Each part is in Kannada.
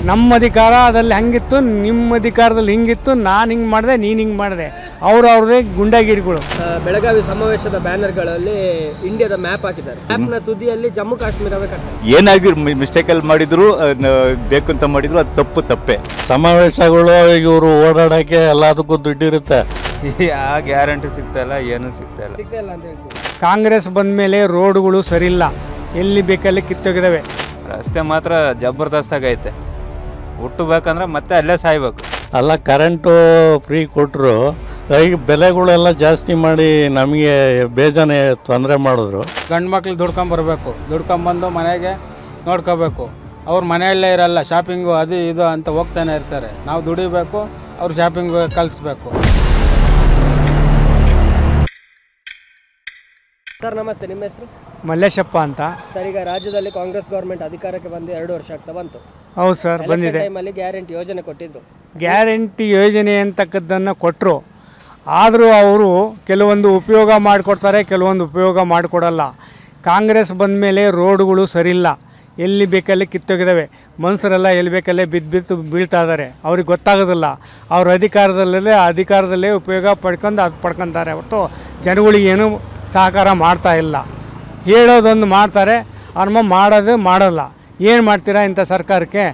ನಮ್ಮ ಅಧಿಕಾರದಲ್ಲಿ ಹಂಗಿತ್ತು, ನಿಮ್ಮ ಅಧಿಕಾರದಲ್ಲಿ ಹಿಂಗಿತ್ತು, ನಾನು ಹಿಂಗೆ ಮಾಡಿದೆ, ನೀನು ಹಿಂಗೆ ಮಾಡಿದೆ, ಅವ್ರದ್ದೇ ಗುಂಡಾಗಿರಿಗಳು. ಬೆಳಗಾವಿ ಸಮಾವೇಶದ ಬ್ಯಾನರ್ಗಳಲ್ಲಿ ಇಂಡಿಯಾದ ಮ್ಯಾಪ್ ಹಾಕಿದ್ದಾರೆ. ಮ್ಯಾಪ್ನ ತುದಿಯಲ್ಲಿ ಜಮ್ಮು ಕಾಶ್ಮೀರವೇ ಕಟ್ಟ. ಏನಾಗಿ ಮಿಸ್ಟೇಕಲ್ಲಿ ಮಾಡಿದ್ರು ಬೇಕು ಅಂತ ಮಾಡಿದ್ರು ಅದು ತಪ್ಪೇ. ಸಮಾವೇಶಗಳು ಇವರು ಓಡಾಡೋಕ್ಕೆ ಎಲ್ಲದಕ್ಕೂ ದುಡ್ಡಿರುತ್ತೆ. ಆ ಗ್ಯಾರಂಟಿ ಸಿಗ್ತಾಯಿಲ್ಲ, ಏನೂ ಸಿಗ್ತಾಯಿಲ್ಲ ಅಂತ ಹೇಳ್ತೀವಿ. ಕಾಂಗ್ರೆಸ್ ಬಂದ ಮೇಲೆ ರೋಡ್ಗಳು ಸರಿಯಿಲ್ಲ, ಎಲ್ಲಿ ಬೇಕಲ್ಲಿ ಕಿತ್ತೋಗಿದ್ದಾವೆ. ರಸ್ತೆ ಮಾತ್ರ ಜಬರ್ದಸ್ತ್ ಆಗೈತೆ. ಹುಟ್ಟಬೇಕಂದ್ರೆ ಮತ್ತೆ ಅಲ್ಲೇ ಸಾಯ್ಬೇಕು. ಅಲ್ಲ, ಕರೆಂಟು ಫ್ರೀ ಕೊಟ್ಟರು, ಈಗ ಬೆಲೆಗಳೆಲ್ಲ ಜಾಸ್ತಿ ಮಾಡಿ ನಮಗೆ ಬೇಜಾನೆ ತೊಂದರೆ ಮಾಡಿದ್ರು. ಗಂಡು ಮಕ್ಳು ದುಡ್ಕೊಂಬರ್ಬೇಕು, ದುಡ್ಕೊಂಬಂದು ಮನೆಗೆ ನೋಡ್ಕೋಬೇಕು. ಅವ್ರು ಮನೆಯಲ್ಲೇ ಇರಲ್ಲ, ಶಾಪಿಂಗು ಅದು ಇದು ಅಂತ ಹೋಗ್ತಾನೆ ಇರ್ತಾರೆ. ನಾವು ದುಡಿಬೇಕು, ಅವ್ರು ಶಾಪಿಂಗ್ ಕಲಿಸ್ಬೇಕು. ಸರ್ ನಮಸ್ತೆ, ನಿಮ್ಮ ಹೆಸರು? ಮಲ್ಲೇಶಪ್ಪ ಅಂತ. ಸರ್, ಈಗ ರಾಜ್ಯದಲ್ಲಿ ಕಾಂಗ್ರೆಸ್ ಗೌರ್ಮೆಂಟ್ ಅಧಿಕಾರಕ್ಕೆ ಬಂದು 2 ವರ್ಷ ಆಗ್ತಾ ಬಂತು. ಹೌದು ಸರ್, ಬಂದಿದೆ. ಟೈಮಲ್ಲಿ ಗ್ಯಾರಂಟಿ ಯೋಜನೆ ಕೊಟ್ಟಿದ್ದು. ಗ್ಯಾರಂಟಿ ಯೋಜನೆ ಅಂತಕ್ಕದ್ದನ್ನು ಕೊಟ್ಟರು, ಆದರೂ ಅವರು ಕೆಲವೊಂದು ಉಪಯೋಗ ಮಾಡಿಕೊಡ್ತಾರೆ, ಕೆಲವೊಂದು ಉಪಯೋಗ ಮಾಡಿಕೊಡಲ್ಲ. ಕಾಂಗ್ರೆಸ್ ಬಂದ ಮೇಲೆ ರೋಡ್ಗಳು ಸರಿಯಿಲ್ಲ, ಎಲ್ಲಿ ಬೇಕಲ್ಲೇ ಕಿತ್ತೋಗಿದ್ದಾವೆ. ಮನುಷ್ಯರೆಲ್ಲ ಎಲ್ಲಿ ಬೇಕಲ್ಲೇ ಬಿದ್ದು ಬೀಳ್ತಾ ಇದ್ದಾರೆ. ಅವ್ರಿಗೆ ಗೊತ್ತಾಗೋದಿಲ್ಲ. ಅವ್ರ ಅಧಿಕಾರದಲ್ಲೇ ಉಪಯೋಗ ಪಡ್ಕೊಂಡು ಅದು ಪಡ್ಕೊತಾರೆ ಹೊರತು ಜನಗಳಿಗೇನು ಸಹಕಾರ ಮಾಡ್ತಾ ಇಲ್ಲ. ಹೇಳೋದೊಂದು ಮಾಡ್ತಾರೆ, ಅವ್ರ ಮಾಡಲ್ಲ. ಏನು ಮಾಡ್ತೀರಾ ಇಂಥ ಸರ್ಕಾರಕ್ಕೆ?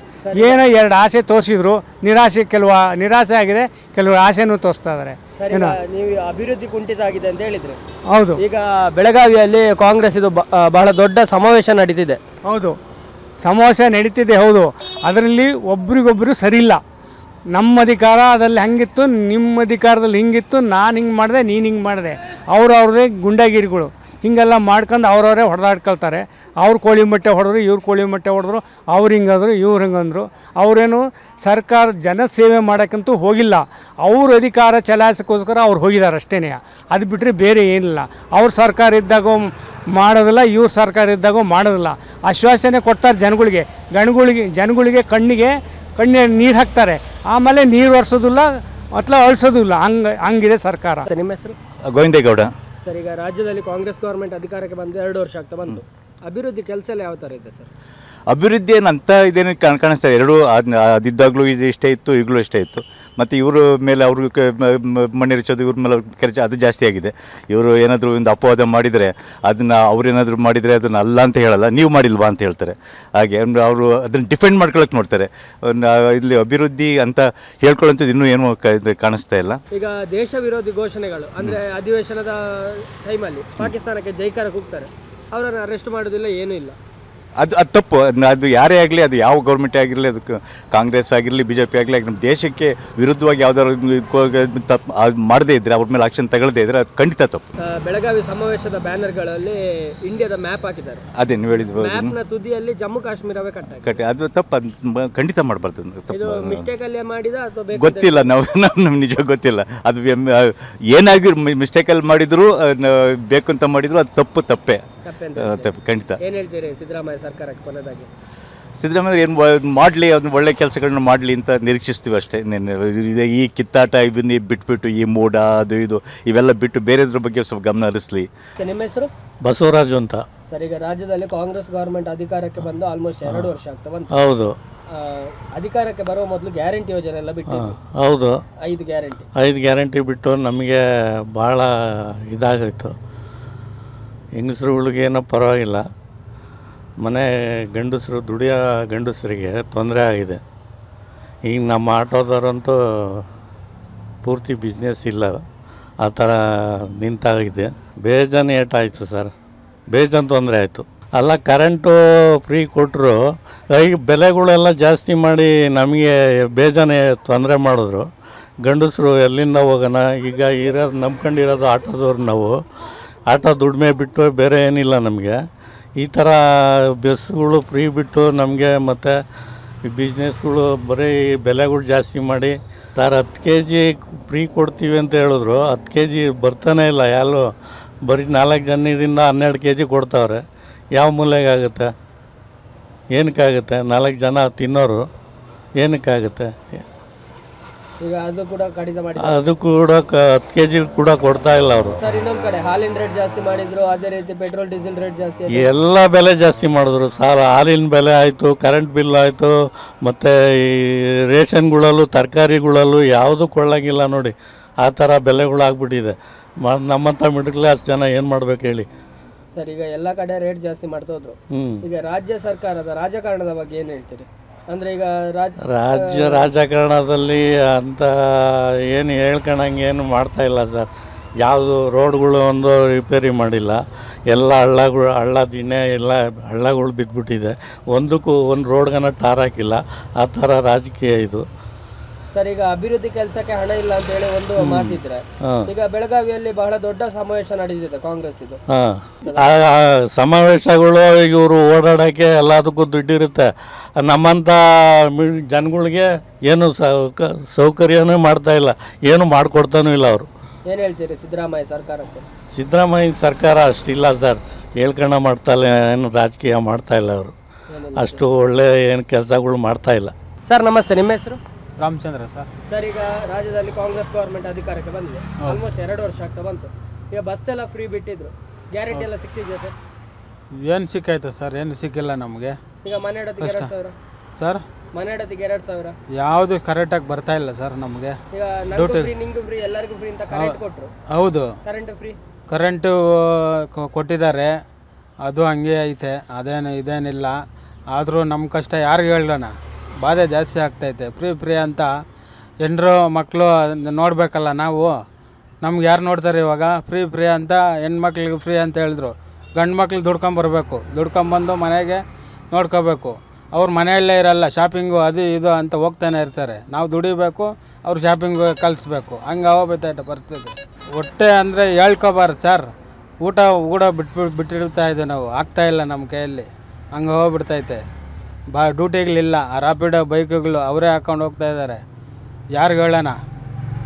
ಏನೋ 2 ಆಸೆ ತೋರಿಸಿದ್ರು, ನಿರಾಸೆ ಆಗಿದೆ, ಕೆಲವರು ಆಸೆನೂ ತೋರಿಸ್ತಾ ಇದ್ದಾರೆ. ಏನೋ ನೀವು ಅಭಿವೃದ್ಧಿ ಕುಂಠಿತ ಆಗಿದೆ ಅಂತ ಹೇಳಿದ್ರು. ಹೌದು. ಈಗ ಬೆಳಗಾವಿಯಲ್ಲಿ ಕಾಂಗ್ರೆಸ್ ಇದು ಬಹಳ ದೊಡ್ಡ ಸಮಾವೇಶ ನಡೀತಿದೆ. ಹೌದು, ಸಮಾವೇಶ ನಡೀತಿದೆ. ಹೌದು, ಅದರಲ್ಲಿ ಒಬ್ರಿಗೊಬ್ಬರು ಸರಿಯಿಲ್ಲ. ನಮ್ಮ ಅಧಿಕಾರದಲ್ಲಿ ಹಂಗಿತ್ತು, ನಿಮ್ಮ ಅಧಿಕಾರದಲ್ಲಿ ಹಿಂಗಿತ್ತು, ನಾನು ಹಿಂಗೆ ಮಾಡಿದೆ, ನೀನು ಹಿಂಗೆ ಮಾಡಿದೆ, ಅವ್ರದ್ದೇ ಗುಂಡಾಗಿರಿಗಳು. ಹಿಂಗೆಲ್ಲ ಮಾಡ್ಕೊಂಡು ಅವ್ರವರೇ ಹೊಡೆದಾಡ್ಕೊಳ್ತಾರೆ. ಅವ್ರು ಕೋಳಿ ಮೊಟ್ಟೆ ಹೊಡೆದ್ರು, ಇವ್ರು ಕೋಳಿ ಮೊಟ್ಟೆ ಹೊಡೆದ್ರು, ಅವ್ರು ಹಿಂಗಂದ್ರು, ಇವ್ರು ಹಿಂಗಂದ್ರು. ಅವರೇನು ಸರ್ಕಾರ ಜನಸೇವೆ ಮಾಡೋಕ್ಕಂತೂ ಹೋಗಿಲ್ಲ. ಅವ್ರ ಅಧಿಕಾರ ಚಲಾಯಿಸೋಕ್ಕೋಸ್ಕರ ಅವ್ರು ಹೋಗಿದ್ದಾರೆ ಅಷ್ಟೇ. ಅದು ಬಿಟ್ಟರೆ ಬೇರೆ ಏನಿಲ್ಲ. ಅವ್ರ ಸರ್ಕಾರ ಇದ್ದಾಗ ಮಾಡೋದಿಲ್ಲ, ಇವ್ರ ಸರ್ಕಾರ ಇದ್ದಾಗ ಮಾಡೋದಿಲ್ಲ. ಆಶ್ವಾಸನೆ ಕೊಡ್ತಾರೆ ಜನಗಳಿಗೆ ಕಣ್ಣಿಗೆ ನೀರು ಹಾಕ್ತಾರೆ, ಆಮೇಲೆ ನೀರು ಒರೆಸೋದಿಲ್ಲ ಅಥವಾ ಅಳಿಸೋದಿಲ್ಲ. ಹಂಗಿದೆ ಸರ್ಕಾರ. ನಿಮ್ಮ ಹೆಸರು? ಗೋವಿಂದೇಗೌಡ. ಸರ್, ಈಗ ರಾಜ್ಯದಲ್ಲಿ ಕಾಂಗ್ರೆಸ್ ಗೌರ್ಮೆಂಟ್ ಅಧಿಕಾರಕ್ಕೆ ಬಂದು 2 ವರ್ಷ ಆಗ್ತಾ ಬಂತು. ಅಭಿವೃದ್ಧಿ ಕೆಲಸ ಎಲ್ಲ ಯಾವ ಥರ ಇದೆ ಸರ್? ಅಭಿವೃದ್ಧಿ ಏನಂತ ಇದೇನು ಕಾಣಿಸ್ತಾ ಇದೆ. ಎರಡೂ ಅದಿದ್ದಾಗಲೂ ಇದು ಇಷ್ಟೇ ಇತ್ತು, ಈಗಲೂ ಇಷ್ಟೇ ಇತ್ತು. ಮತ್ತು ಇವ್ರ ಮೇಲೆ ಅವರು ಮಣ್ಣಿರಿಚೋದು, ಇವ್ರ ಮೇಲೆ ಖರ್ಚು ಅದು ಜಾಸ್ತಿ ಆಗಿದೆ. ಇವರು ಏನಾದರೂ ಒಂದು ಅಪವಾದ ಮಾಡಿದರೆ ಅದನ್ನು ಅವ್ರೇನಾದರೂ ಮಾಡಿದರೆ ಅದನ್ನು ಅಲ್ಲ ಅಂತ ಹೇಳಲ್ಲ, ನೀವು ಮಾಡಿಲ್ವಾ ಅಂತ ಹೇಳ್ತಾರೆ. ಹಾಗೆ ಅವರು ಅದನ್ನು ಡಿಫೆಂಡ್ ಮಾಡ್ಕೊಳ್ಳೋಕೆ ನೋಡ್ತಾರೆ. ಇಲ್ಲಿ ಅಭಿವೃದ್ಧಿ ಅಂತ ಹೇಳ್ಕೊಳ್ಳೋಂಥದ್ದು ಇನ್ನೂ ಏನೂ ಕಾಣಿಸ್ತಾ ಇಲ್ಲ. ಈಗ ದೇಶ ವಿರೋಧಿ ಘೋಷಣೆಗಳು ಅಂದರೆ ಅಧಿವೇಶನದ ಟೈಮಲ್ಲಿ ಪಾಕಿಸ್ತಾನಕ್ಕೆ ಜೈಕಾರ ಕೂಗ್ತಾರೆ, ಅವರನ್ನು ಅರೆಸ್ಟ್ ಮಾಡೋದಿಲ್ಲ, ಏನೂ ಇಲ್ಲ. ಅದು ತಪ್ಪು. ಅದು ಯಾರೇ ಆಗಲಿ, ಅದು ಯಾವ ಗೌರ್ಮೆಂಟೇ ಆಗಿರಲಿ, ಅದಕ್ಕೆ ಕಾಂಗ್ರೆಸ್ ಆಗಿರಲಿ, BJP ಆಗಲಿ, ನಮ್ಮ ದೇಶಕ್ಕೆ ವಿರುದ್ಧವಾಗಿ ಯಾವ್ದಾದ್ರು ತಪ್ಪು ಮಾಡದೇ ಇದ್ದರೆ, ಅವ್ರ ಮೇಲೆ ಆಕ್ಷನ್ ತಗೊಳ್ಳದೇ ಇದ್ದರೆ ಅದು ಖಂಡಿತ ತಪ್ಪು. ಬೆಳಗಾವಿ ಸಮಾವೇಶದ ಬ್ಯಾನರ್ಗಳಲ್ಲಿ ಇಂಡಿಯಾದ ಮ್ಯಾಪ್ ಹಾಕಿದ್ದಾರೆ. ಅದೇ ನೀವು ಹೇಳಿದ್ವಿ, ಮ್ಯಾಪ್ನ ತುದಿಯಲ್ಲಿ ಜಮ್ಮು ಕಾಶ್ಮೀರವೇ ಕಟ್ಟಿ ಅದು ತಪ್ಪು. ಅದು ಖಂಡಿತ ಮಾಡಬಾರ್ದು. ತಪ್ಪು ಮಿಸ್ಟೇಕಲ್ಲೇ ಮಾಡಿದ ಅಥವಾ ಗೊತ್ತಿಲ್ಲ, ನಮ್ಗೆ ನಿಜ ಗೊತ್ತಿಲ್ಲ. ಅದು ಏನಾಗಿ ಮಿಸ್ಟೇಕಲ್ಲಿ ಮಾಡಿದ್ರು, ಬೇಕು ಅಂತ ಮಾಡಿದ್ರು, ಅದು ತಪ್ಪೇ ಖಂಡಿತ. ಏನು ಹೇಳ್ತೀರಿ ಸಿದ್ದರಾಮಯ್ಯ ಸರ್ಕಾರಕ್ಕೆ ಕೊನೆಯದಾಗಿ? ಸಿದ್ದರಾಮಯ್ಯ ಏನು ಮಾಡಲಿ, ಅದನ್ನ ಒಳ್ಳೆ ಕೆಲಸಗಳನ್ನ ಮಾಡಲಿ ಅಂತ ನಿರೀಕ್ಷಿಸ್ತೀವಿ ಅಷ್ಟೇ. ಈ ಕಿತ್ತಾಟ ಇವನ್ನೇ ಬಿಟ್ಬಿಟ್ಟು, ಈ ಮೂಡ ಅದು ಇದು ಇವೆಲ್ಲ ಬಿಟ್ಟು ಬೇರೆದ್ರ ಬಗ್ಗೆ ಸ್ವಲ್ಪ ಗಮನ ಹರಿಸಲಿ. ನಿಮ್ಮ ಹೆಸರು? ಬಸವರಾಜು ಅಂತ. ಸರ್, ಈಗ ರಾಜ್ಯದಲ್ಲಿ ಕಾಂಗ್ರೆಸ್ ಗೌರ್ಮೆಂಟ್ ಅಧಿಕಾರಕ್ಕೆ ಬಂದು ಆಲ್ಮೋಸ್ಟ್ 2 ವರ್ಷ ಆಗ್ತಾ ಬಂತು. ಹೌದು. ಅಧಿಕಾರಕ್ಕೆ ಬರುವ ಮೊದಲು ಗ್ಯಾರಂಟಿ ಯೋಜನೆ ಎಲ್ಲ ಬಿಟ್ಟು. ಹೌದು, 5 ಗ್ಯಾರಂಟಿ ಬಿಟ್ಟು ನಮಗೆ ಭಾಳ ಇದಾಗಿತ್ತು. ಹೆಂಗಸ್ರುಗಳಿಗೇನೋ ಪರವಾಗಿಲ್ಲ, ಮನೆ ಗಂಡಸರು ದುಡಿಯೋ ಗಂಡಸರಿಗೆ ತೊಂದರೆ ಆಗಿದೆ. ಈಗ ನಮ್ಮ ಆಟೋದವ್ರಂತೂ ಪೂರ್ತಿ ಬಿಸ್ನೆಸ್ ಇಲ್ಲ, ಆ ಥರ ನಿಂತಾಗಿದೆ. ಬೇಜಾನ್ ಏಟಾಯಿತು ಸರ್, ಬೇಜಾನ್ ತೊಂದರೆ ಆಯಿತು. ಅಲ್ಲ, ಕರೆಂಟು ಫ್ರೀ ಕೊಟ್ಟರು, ಈಗ ಬೆಲೆಗಳೆಲ್ಲ ಜಾಸ್ತಿ ಮಾಡಿ ನಮಗೆ ಬೇಜಾನೆ ತೊಂದರೆ ಮಾಡಿದ್ರು. ಗಂಡಸರು ಎಲ್ಲಿಂದ ಹೋಗೋಣ? ಈಗ ನಂಬ್ಕೊಂಡಿರೋದು ಆಟೋದವ್ರು. ನಾವು ಆಟೋ ದುಡಿಮೆ ಬಿಟ್ಟು ಬೇರೆ ಏನಿಲ್ಲ ನಮಗೆ. ಈ ಥರ ಬಸ್ಸುಗಳು ಫ್ರೀ ಬಿಟ್ಟು ನಮಗೆ ಮತ್ತು ಬಿಸ್ನೆಸ್ಗಳು ಬರೀ ಬೆಲೆಗಳು ಜಾಸ್ತಿ ಮಾಡಿ ಸರ್ 10 kg ಫ್ರೀ ಕೊಡ್ತೀವಿ ಅಂತ ಹೇಳಿದ್ರು. 10 kg ಬರ್ತಾನೆ ಇಲ್ಲ. ಎಲ್ಲೋ ಬರೀ 4 ಜನರಿಂದ 12 kg ಕೊಡ್ತಾವ್ರೆ. ಯಾವ ಮೂಲೆಗಾಗುತ್ತೆ? ಏನಕ್ಕಾಗುತ್ತೆ? 4 ಜನ ತಿನ್ನೋರು ಏನಕ್ಕಾಗುತ್ತೆ? ಈಗ ಅದು ಕೂಡ ಕಡಿತ ಮಾಡಿ ಅದು ಕೂಡ 10 kg ಕೂಡ ಕೊಡ್ತಾ ಇಲ್ಲ ಅವರು. ಸರ್, ಇನ್ನೊಂದು ಕಡೆ ಹಾಲಿನ ರೇಟ್ ಜಾಸ್ತಿ ಮಾಡಿದ್ರು, ಅದೇ ರೀತಿ ಪೆಟ್ರೋಲ್ ಡೀಸೆಲ್ ರೇಟ್ ಜಾಸ್ತಿ ಆಯ್ತು. ಎಲ್ಲ ಬೆಲೆ ಜಾಸ್ತಿ ಮಾಡಿದ್ರು ಸರ್. ಹಾಲಿನ ಬೆಲೆ ಆಯಿತು, ಕರೆಂಟ್ ಬಿಲ್ ಆಯಿತು, ಮತ್ತು ಈ ರೇಷನ್ಗಳಲ್ಲೂ ತರಕಾರಿಗಳಲ್ಲೂ ಯಾವುದೂ ಕೊಳ್ಳಂಗಿಲ್ಲ ನೋಡಿ. ಆ ಥರ ಬೆಲೆಗಳಾಗ್ಬಿಟ್ಟಿದೆ. ನಮ್ಮಂಥ ಮಿಡಲ್ ಕ್ಲಾಸ್ ಜನ ಏನು ಮಾಡ್ಬೇಕು ಹೇಳಿ ಸರ್? ಈಗ ಎಲ್ಲ ಕಡೆ ರೇಟ್ ಜಾಸ್ತಿ ಮಾಡ್ತಾ ಹೋದ್ರು. ಈಗ ರಾಜ್ಯ ಸರ್ಕಾರದ ರಾಜಕಾರಣದ ಬಗ್ಗೆ ಏನು ಹೇಳ್ತೀರಿ? ಅಂದರೆ ಈಗ ರಾಜ್ಯ ರಾಜಕಾರಣದಲ್ಲಿ ಅಂತ ಏನು ಹೇಳ್ಕೊಳಂಗೆ ಏನು ಮಾಡ್ತಾಯಿಲ್ಲ ಸರ್. ಯಾವುದು ರೋಡ್ಗಳು ಒಂದು ರಿಪೇರಿ ಮಾಡಿಲ್ಲ. ಎಲ್ಲ ಹಳ್ಳ ದಿನೇ ಎಲ್ಲ ಹಳ್ಳಗಳು ಬಿದ್ದುಬಿಟ್ಟಿದೆ. ಒಂದಕ್ಕೂ ಒಂದು ರೋಡ್ಗನ ಟಾರ್ ಹಾಕಿಲ್ಲ. ಆ ಥರ ರಾಜಕೀಯ ಇದು ಸರ್. ಈಗ ಅಭಿವೃದ್ಧಿ ಕೆಲಸಕ್ಕೆ ಹಣ ಇಲ್ಲ ಅಂತ ಹೇಳಿ ಒಂದು ಮಾತಿದ್ರೆ, ಈಗ ಬೆಳಗಾವಿಯಲ್ಲಿ ಬಹಳ ದೊಡ್ಡ ಸಮಾವೇಶ ನಡೆದಿದೆ ಕಾಂಗ್ರೆಸ್ ಇದು. ಸಮಾವೇಶಗಳು ಇವರು ಓಡಾಡೋಕ್ಕೆ ಎಲ್ಲದಕ್ಕೂ ದುಡ್ಡಿರುತ್ತೆ. ನಮ್ಮಂಥ ಜನಗಳಿಗೆ ಏನು ಸೌಕರ್ಯನೂ ಮಾಡ್ತಾಯಿಲ್ಲ, ಏನು ಮಾಡಿಕೊಡ್ತಾನೂ ಇಲ್ಲ ಅವರು. ಏನು ಹೇಳ್ತೀರಿ ಸಿದ್ದರಾಮಯ್ಯ ಸರ್ಕಾರಕ್ಕೆ? ಸಿದ್ದರಾಮಯ್ಯ ಸರ್ಕಾರ ಅಷ್ಟಿಲ್ಲ ಸರ್. ಹೇಳ್ಕಣ ಮಾಡ್ತಾಯಿಲ್ಲ, ಏನು ರಾಜಕೀಯ ಮಾಡ್ತಾಯಿಲ್ಲ ಅವರು. ಅಷ್ಟು ಒಳ್ಳೆ ಏನು ಕೆಲಸಗಳು ಮಾಡ್ತಾಯಿಲ್ಲ. ಸರ್ ನಮಸ್ತೆ, ನಿಮ್ಮ ಹೆಸರು? ರಾಮಚಂದ್ರ ಸರ್. ಸರ್, ಈಗ ರಾಜ್ಯದಲ್ಲಿ ಕಾಂಗ್ರೆಸ್ ಗೌರ್ಮೆಂಟ್ ಅಧಿಕಾರಕ್ಕೆ ಬಂದಿದೆ. ಆಲ್ಮೋಸ್ಟ್ 2 ವರ್ಷ ಆಗ್ತಾ ಬಂತು. ಈಗ ಬಸ್ ಎಲ್ಲ ಫ್ರೀ ಬಿಟ್ಟಿದ್ರು, ಗ್ಯಾರಂಟಿ ಎಲ್ಲ ಸಿಕ್ತಿದೆಯಾ ಸರ್? ಏನು ಸಿಕ್ಕಾಯ್ತು ಸರ್? ಏನು ಸಿಕ್ಕಿಲ್ಲ ನಮಗೆ. ಈಗ ಮನೆ ಇಡೋದಕ್ಕೆ 2,000 ಸರ್. ಮನೆ ಇಡೋದಕ್ಕೆ 2,000 ಯಾವುದು ಕರೆಕ್ಟಾಗಿ ಬರ್ತಾ ಇಲ್ಲ ಸರ್ ನಮಗೆ. ಈಗ ನನಗೂ ಫ್ರೀ, ನಿಂಗೂ ಫ್ರೀ, ಎಲ್ಲರಿಗೂ ಫ್ರೀ ಅಂತ ಕರೆಂಟ್ ಕೊಟ್ಟರು. ಹೌದು, ಕರೆಂಟ್ ಫ್ರೀ ಕರೆಂಟು ಕೊಟ್ಟಿದ್ದಾರೆ. ಅದು ಹಂಗೆ ಐತೆ, ಇದೇನಿಲ್ಲ. ಆದರೂ ನಮ್ಮ ಕಷ್ಟ ಯಾರಿಗೆ ಹೇಳೋಣ? ಬಾಧೆ ಜಾಸ್ತಿ ಆಗ್ತೈತೆ. ಫ್ರೀ ಅಂತ ಹೆಣ್ಣರು ಮಕ್ಕಳು ನೋಡಬೇಕಲ್ಲ ನಾವು. ನಮ್ಗೆ ಯಾರು ನೋಡ್ತಾರೆ ಇವಾಗ? ಫ್ರೀ ಅಂತ ಹೆಣ್ಮಕ್ಳಿಗೆ ಫ್ರೀ ಅಂತ ಹೇಳಿದ್ರು. ಗಂಡು ಮಕ್ಳು ದುಡ್ಕೊಂಬರ್ಬೇಕು, ದುಡ್ಕೊಂಬಂದು ಮನೆಗೆ ನೋಡ್ಕೋಬೇಕು. ಅವ್ರು ಮನೆಯಲ್ಲೇ ಇರಲ್ಲ, ಶಾಪಿಂಗು ಅದು ಇದು ಅಂತ ಹೋಗ್ತಾನೆ ಇರ್ತಾರೆ. ನಾವು ದುಡಿಬೇಕು, ಅವ್ರು ಶಾಪಿಂಗ್ ಕಲಿಸ್ಬೇಕು. ಹಂಗೆ ಹೋಗ್ಬಿಟ್ಟೈತೆ ಪರಿಸ್ಥಿತಿ. ಹೊಟ್ಟೆ ಅಂದರೆ ಹೇಳ್ಕೊಬಾರ್ದು ಸರ್. ಊಟ ಕೂಡ ಬಿಟ್ಟಿರ್ತಾ ಇದ್ದೀವಿ ನಾವು, ಆಗ್ತಾಯಿಲ್ಲ ನಮ್ಮ ಕೈಯಲ್ಲಿ. ಹಂಗೆ ಹೋಗ್ಬಿಡ್ತೈತೆ. ಡ್ಯೂಟಿಗಳಿಲ್ಲ. ಆ ರಾಪಿಡೋ ಬೈಕ್ಗಳು ಅವರೇ ಹಾಕೊಂಡು ಹೋಗ್ತಾ ಇದ್ದಾರೆ. ಯಾರಿಗೆ ಹೇಳೋಣ?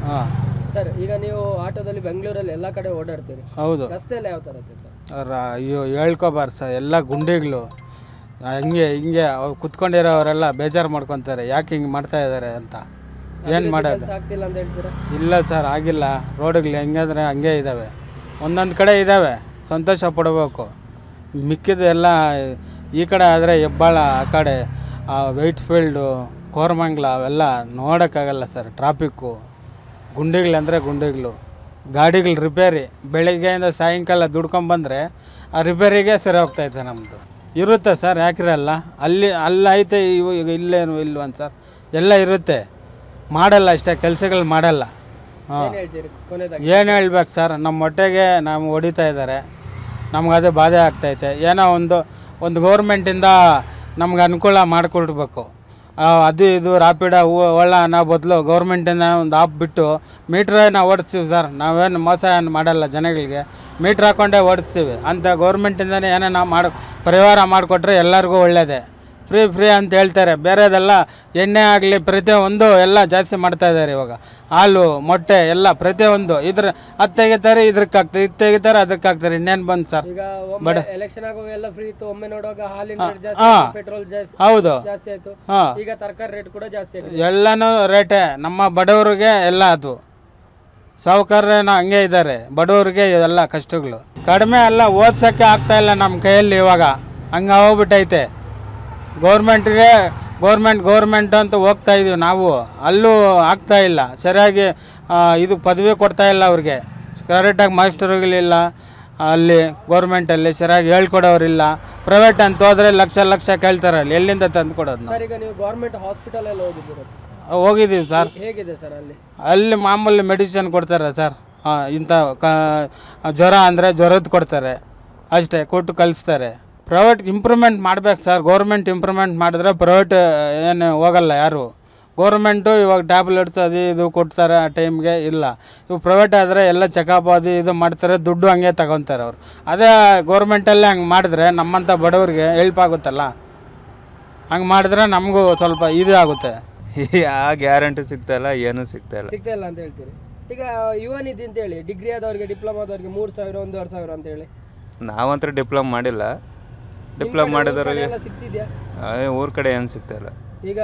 ಹಾಂ ಸರ್, ಈಗ ನೀವು ಆಟೋದಲ್ಲಿ ಬೆಂಗಳೂರಲ್ಲಿ ಎಲ್ಲ ಕಡೆ ಓಡಾಡ್ತೀರಿ. ಹೌದು. ರಸ್ತೆಯಲ್ಲಿ ಯಾವ ಥರ ಇರುತ್ತೆ ಸರ್? ಅಯ್ಯೋ ಹೇಳ್ಕೊಬಾರ್ದು ಸರ್. ಎಲ್ಲ ಗುಂಡಿಗಳು ಹಿಂಗೆ ಅವ್ರು ಕುತ್ಕೊಂಡಿರೋರೆಲ್ಲ ಬೇಜಾರು ಮಾಡ್ಕೊತಾರೆ, ಯಾಕೆ ಹಿಂಗೆ ಮಾಡ್ತಾ ಇದ್ದಾರೆ ಅಂತ. ಏನು ಮಾಡೋದು? ಆಗ್ತಿಲ್ಲ ಅಂತ ಹೇಳ್ತೀರಾ? ಇಲ್ಲ ಸರ್, ಆಗಿಲ್ಲ. ರೋಡ್ಗಳು ಹೆಂಗಂದ್ರೆ ಹಂಗೆ ಇದ್ದಾವೆ. ಒಂದೊಂದು ಕಡೆ ಇದ್ದಾವೆ, ಸಂತೋಷ ಪಡಬೇಕು. ಮಿಕ್ಕಿದ ಎಲ್ಲ ಈ ಕಡೆ ಆದರೆ ಹೆಬ್ಬಾಳ, ಆ ಕಡೆ ವೈಟ್ ಫೀಲ್ಡು, ಕೋರಮಂಗ್ಲ ಅವೆಲ್ಲ ನೋಡೋಕ್ಕಾಗಲ್ಲ ಸರ್. ಟ್ರಾಫಿಕ್ಕು, ಗುಂಡಿಗಳಂದರೆ ಗುಂಡಿಗಳು, ಗಾಡಿಗಳು ರಿಪೇರಿ. ಬೆಳಗ್ಗೆಯಿಂದ ಸಾಯಂಕಾಲ ದುಡ್ಕೊಂಬಂದರೆ ಆ ರಿಪೇರಿಗೆ ಸರಿ ಹೋಗ್ತಾಯಿದೆ ನಮ್ಮದು. ಇರುತ್ತೆ ಸರ್, ಯಾಕಿರಲ್ಲ? ಅಲ್ಲೈತೆ, ಈಗ ಇಲ್ಲೇನು ಇಲ್ವಂತ ಸರ್. ಎಲ್ಲ ಇರುತ್ತೆ, ಮಾಡಲ್ಲ ಅಷ್ಟೇ, ಕೆಲಸಗಳು ಮಾಡಲ್ಲ. ಹಾಂ, ಏನು ಹೇಳ್ಬೇಕು ಸರ್? ನಮ್ಮ ಹೊಟ್ಟೆಗೆ ನಾವು ಹೊಡಿತಾ ಇದ್ದಾರೆ. ನಮ್ಗೆ ಅದು ಬಾಧೆ ಆಗ್ತೈತೆ. ಏನೋ ಒಂದು ಗೌರ್ಮೆಂಟಿಂದ ನಮ್ಗೆ ಅನುಕೂಲ ಮಾಡಿಕೊಡ್ಬೇಕು. ಅದು ಇದು ರಾಪಿಡೋ ಒಳ್ಳೆ ಅನ್ನೋ ಬದಲು ಗೌರ್ಮೆಂಟಿಂದ ಒಂದು ಆಪ್ ಬಿಟ್ಟು ಮೀಟ್ರನ್ನ ಓಡಿಸ್ತೀವಿ ಸರ್. ನಾವೇನು ಮೋಸ ಏನು ಮಾಡಲ್ಲ ಜನಗಳಿಗೆ. ಮೀಟ್ರ್ ಹಾಕ್ಕೊಂಡೇ ಓಡಿಸ್ತೀವಿ ಅಂತ ಗೌರ್ಮೆಂಟಿಂದನೇ ಏನೋ ನಾವು ಪರಿಹಾರ ಮಾಡಿಕೊಟ್ರೆ ಎಲ್ಲರಿಗೂ ಒಳ್ಳೆಯದೇ. ಫ್ರೀ ಅಂತ ಹೇಳ್ತಾರೆ. ಬೇರೆದೆಲ್ಲ ಎಣ್ಣೆ ಆಗಲಿ ಪ್ರತಿಯೊಂದು ಎಲ್ಲ ಜಾಸ್ತಿ ಮಾಡ್ತಾಯಿದ್ದಾರೆ ಇವಾಗ. ಹಾಲು, ಮೊಟ್ಟೆ ಎಲ್ಲ ಪ್ರತಿಯೊಂದು ಅದು ತೆಗಿತಾರೆ, ಇದಕ್ಕಾಗ್ತಾರೆ, ಇದು ತೆಗಿತಾರೆ, ಅದಕ್ಕಾಗ್ತಾರೆ. ಇನ್ನೇನು ಬಂದು ಸರ್? ಬಡ ಎಲೆಕ್ಷನ್ ಆಗುವಾಗ ಎಲ್ಲ ಫ್ರೀ ಇತ್ತು. ಒಮ್ಮೆ ನೋಡುವಾಗ ಹಾಲಿನ ರೇಟ್ ಜಾಸ್ತಿ, ಪೆಟ್ರೋಲ್ ಹೌದು ಜಾಸ್ತಿ ಆಯಿತು. ಈಗ ತರಕಾರಿ ರೇಟ್ ಕೂಡ ಜಾಸ್ತಿ ಆಯಿತು. ಎಲ್ಲನೂ ರೇಟೇ. ನಮ್ಮ ಬಡವರಿಗೆ ಎಲ್ಲ ಅದು. ಸಾಹುಕಾರನ ಹಂಗೆ ಇದ್ದಾರೆ, ಬಡವರಿಗೆ ಎಲ್ಲ ಕಷ್ಟಗಳು ಕಡಿಮೆ. ಎಲ್ಲ ಓದ್ಸೋಕ್ಕೆ ಆಗ್ತಾಯಿಲ್ಲ ನಮ್ಮ ಕೈಯಲ್ಲಿ ಇವಾಗ. ಹಂಗೆ ಹೋಗ್ಬಿಟ್ಟೈತೆ. ಗೌರ್ಮೆಂಟ್ ಅಂತ ಹೋಗ್ತಾ ಇದೀವಿ ನಾವು. ಅಲ್ಲೂ ಆಗ್ತಾಯಿಲ್ಲ ಸರಿಯಾಗಿ. ಇದು ಪದವಿ ಕೊಡ್ತಾಯಿಲ್ಲ ಅವ್ರಿಗೆ ಕರೆಕ್ಟಾಗಿ. ಮಾಸ್ಟರ್ಗಳಿಲ್ಲ ಅಲ್ಲಿ ಗೌರ್ಮೆಂಟಲ್ಲಿ, ಸರಿಯಾಗಿ ಹೇಳ್ಕೊಡೋರಿಲ್ಲ. ಪ್ರೈವೇಟ್ ಅಂತ ಹೋದರೆ ಲಕ್ಷ ಕೇಳ್ತಾರಲ್ಲಿ. ಎಲ್ಲಿಂದ ತಂದು ಕೊಡೋದು ನಾವು? ಈಗ ನೀವು ಗೌರ್ಮೆಂಟ್ ಹಾಸ್ಪಿಟಲ್ ಎಲ್ಲ ಹೋಗಿದ್ದೀವಿ ಸರ್. ಹೇಗಿದೆ ಸರ್ ಅಲ್ಲಿ ಮಾಮೂಲಿ ಮೆಡಿಸಿನ್ ಕೊಡ್ತಾರೆ ಸರ್. ಇಂಥ ಜ್ವರ ಅಂದರೆ ಜ್ವರದ್ದು ಕೊಡ್ತಾರೆ ಅಷ್ಟೇ, ಕೊಟ್ಟು ಕಲಿಸ್ತಾರೆ. ಪ್ರೈವೇಟ್ ಇಂಪ್ರೂವ್ಮೆಂಟ್ ಮಾಡ್ಬೇಕು ಸರ್. ಗೌರ್ಮೆಂಟ್ ಇಂಪ್ರೂವ್ಮೆಂಟ್ ಮಾಡಿದ್ರೆ ಪ್ರೈವೇಟ್ ಏನು ಹೋಗಲ್ಲ ಯಾರು. ಗೌರ್ಮೆಂಟು ಇವಾಗ ಟ್ಯಾಬ್ಲೆಟ್ಸ್ ಅದು ಇದು ಕೊಡ್ತಾರೆ ಆ ಟೈಮ್ಗೆ. ಇಲ್ಲ, ಇವು ಪ್ರೈವೇಟ್ ಆದರೆ ಎಲ್ಲ ಚೆಕಪ್ ಅದು ಇದು ಮಾಡ್ತಾರೆ, ದುಡ್ಡು ಹಂಗೆ ತಗೊತಾರೆ ಅವರು. ಅದೇ ಗೌರ್ಮೆಂಟಲ್ಲೇ ಹಂಗೆ ಮಾಡಿದ್ರೆ ನಮ್ಮಂಥ ಬಡವ್ರಿಗೆ ಹೆಲ್ಪ್ ಆಗುತ್ತಲ್ಲ. ಹಂಗೆ ಮಾಡಿದ್ರೆ ನಮಗೂ ಸ್ವಲ್ಪ ಇದು ಆಗುತ್ತೆ. ಆ ಗ್ಯಾರಂಟಿ ಸಿಗ್ತಾಯಿಲ್ಲ, ಏನೂ ಸಿಗ್ತಾಯಿಲ್ಲ ಅಂತ ಹೇಳ್ತೀರಿ. ಈಗ ಯುವ ನಿಧಿ ಅಂತೇಳಿ ಡಿಗ್ರಿ ಆದವ್ರಿಗೆ, ಡಿಪ್ಲೊಮಾದವ್ರಿಗೆ 3,000 1,500 ಅಂತೇಳಿ. ನಾವಂತೂ ಡಿಪ್ಲೊಮಾ ಮಾಡಿಲ್ಲ. ಡಿಪ್ಲೊಮಾ ಮಾಡಿದವ್ರಿಗೆ ಸಿಗ್ತಿದ್ಯಾ? ಊರ ಕಡೆ ಏನು ಸಿಗ್ತಾಯಿಲ್ಲ. ಈಗ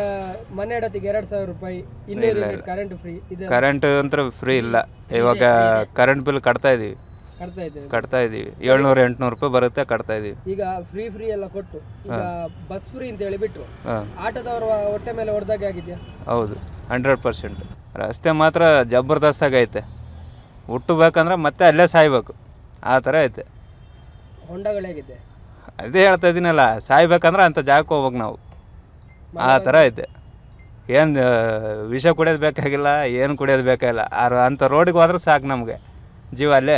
ಮನೆ ಇಡತ್ತಿಗೆ 2,000 ರೂಪಾಯಿ, 200 ಯೂನಿಟ್ ಕರೆಂಟ್ ಫ್ರೀ ಇದೆ. ಕರೆಂಟ್ ಅಂತ ಫ್ರೀ ಇಲ್ಲ. ಇವಾಗ ಕರೆಂಟ್ ಬಿಲ್ ಕಟ್ತಾ ಇದ್ದೀವಿ 700-800 ರೂಪಾಯಿ ಬರುತ್ತೆ, ಕಟ್ತಾ ಇದೀವಿ. ಈಗ ಫ್ರೀ ಎಲ್ಲ ಕೊಟ್ಟು ಈಗ ಬಸ್ ಫ್ರೀ ಅಂತ ಹೇಳಿ ಬಿಟ್ರು, ಆಟೋದವರ ಹೊಟ್ಟೆ ಮೇಲೆ ಹೊಡೆದಾಗೆ ಆಗಿದೆಯಾ? ಹೌದು, 100%. ರಸ್ತೆ ಮಾತ್ರ ಜಬರ್ದಸ್ತ್ ಆಗೈತೆ. ಹುಟ್ಟಬೇಕಂದ್ರೆ ಮತ್ತೆ ಅಲ್ಲೇ ಸಾಯ್ಬೇಕು, ಆ ಥರ ಐತೆ. ಹೊಂಡಗಳೇಗಿದೆ, ಅದೇ ಹೇಳ್ತಾ ಇದ್ದೀನಲ್ಲ, ಸಾಯ್ಬೇಕಂದ್ರೆ ಅಂಥ ಜಾಗಕ್ಕೆ ಹೋಗ್ಬೇಕು ನಾವು, ಆ ಥರ ಐತೆ. ಏನು ವಿಷ ಕುಡಿಯೋದು ಬೇಕಾಗಿಲ್ಲ, ಏನು ಕುಡಿಯೋದು ಬೇಕಾಗಿಲ್ಲ. ಅಂಥ ರೋಡಿಗೆ ಹೋದ್ರೆ ಸಾಕು, ನಮಗೆ ಜೀವ ಅಲ್ಲೇ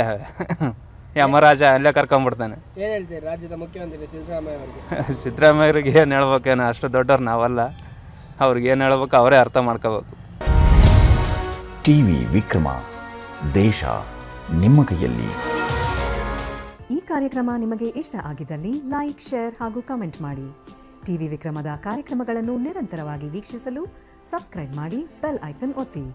ಯಮರಾಜ ಅಲ್ಲೇ ಕರ್ಕೊಂಬಿಡ್ತಾನೆ. ಏನು ಹೇಳ್ತೀರಿ ರಾಜ್ಯದ ಮುಖ್ಯಮಂತ್ರಿ ಸಿದ್ದರಾಮಯ್ಯ ಅವರಿಗೆ? ಸಿದ್ದರಾಮಯ್ಯರಿಗೆ ಏನು ಹೇಳ್ಬೇಕೇನೋ, ಅಷ್ಟು ದೊಡ್ಡವ್ರು ನಾವಲ್ಲ. ಅವ್ರಿಗೆ ಏನು ಹೇಳ್ಬೇಕು ಅವರೇ ಅರ್ಥ ಮಾಡ್ಕೋಬೇಕು. ಟಿವಿ ವಿಕ್ರಮ, ದೇಶ ನಿಮ್ಮ ಕೈಯಲ್ಲಿ. ಈ ಕಾರ್ಯಕ್ರಮ ನಿಮಗೆ ಇಷ್ಟ ಆಗಿದ್ದಲ್ಲಿ ಲೈಕ್, ಶೇರ್ ಹಾಗೂ ಕಮೆಂಟ್ ಮಾಡಿ. ಟಿವಿ ವಿಕ್ರಮದ ಕಾರ್ಯಕ್ರಮಗಳನ್ನು ನಿರಂತರವಾಗಿ ವೀಕ್ಷಿಸಲು ಸಬ್ಸ್ಕ್ರೈಬ್ ಮಾಡಿ, ಬೆಲ್ ಐಕನ್ ಒತ್ತಿ.